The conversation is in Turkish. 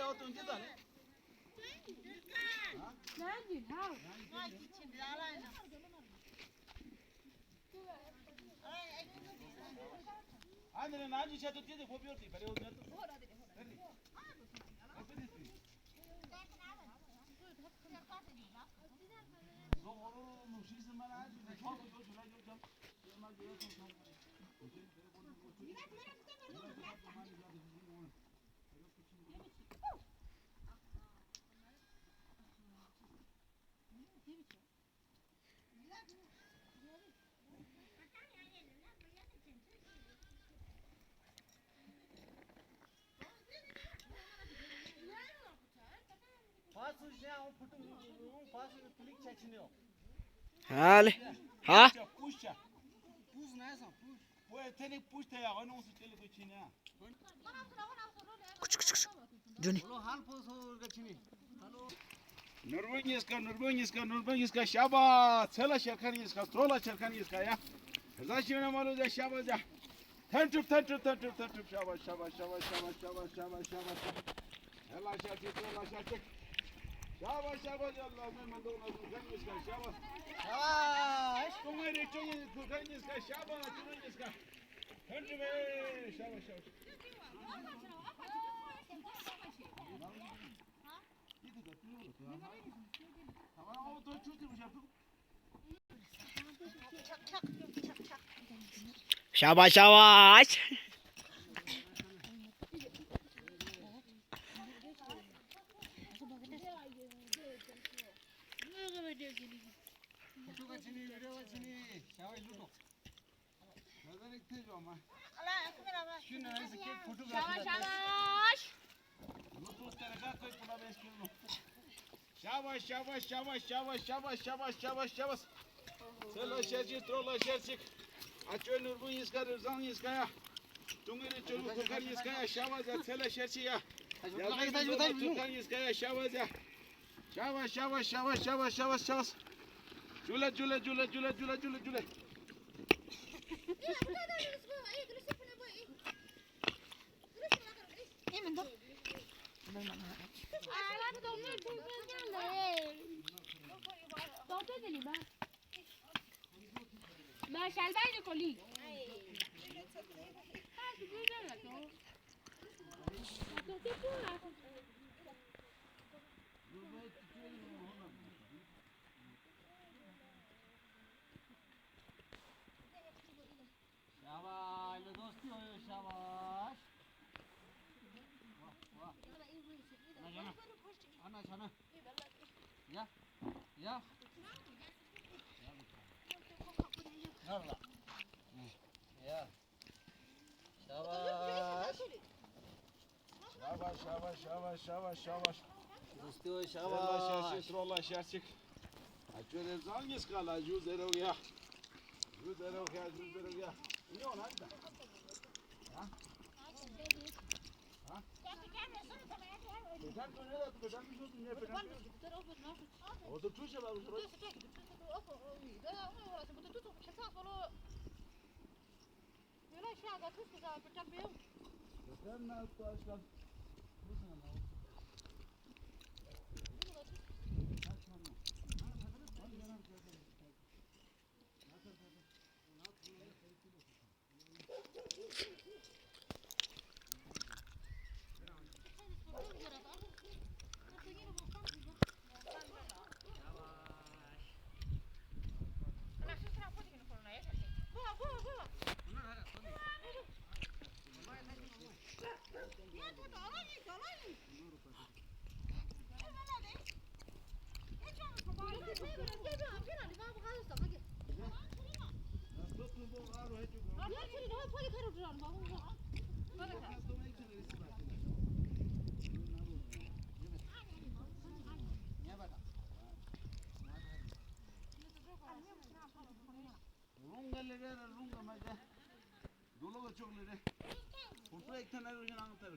oturun cidden. Nerede? Ha? Anne naci çatı diye de kopuyor diye. Peri olmuyor. Hale. Ha? Puxa. Pus nessa, pus. Pô, tem puxa ya, onu se tele kuchini ya. Johnny. Lo hal pus gachini. Halo. Nurbangiska, şaba, tsela şerkaniska, trola şerkaniska ya. Zaşivne malu da şaba da. Tentup, şaba. Hela şerki, trola şerki. Şaba, Allah'ım mandona kaniska, şaba. Şabaş. Kumari çoğu kaniska, şaba, çoğuniska. Tentup, şaba. Şabaş şabaş. Luto gachini, video gachini. Şabaş luto. Nazar ekte jo ama. Şu ne neyse ki fotoğrafı. Şabaş. Luto tereka koy pula beskilu. Şabaş. Selo şerci, trola şercik. Açıyor nurbun yiska, rızan yiska ya. Tungiri çolu kokar yiska ya. Şabaş ya, selo şerci ya. Tukan yiska ya, şabaş ya. Şabaş. Cule. Ma salvai coli. Şabaş. Lo dosti hoyo şabaş. Vah. Ana cana. Ya. Nerede? Ya. Şabaş. Dosti hoyo şabaş. Trolla şercik. Açıyor rızan yiska la, yüzerok ya. Yüzerok ya. Ne o lan? Otur tuşa var uçuyor. Sen ne yaptın? Runga maga. Dolo çok lere. Foto ekten ayırın anahtarı.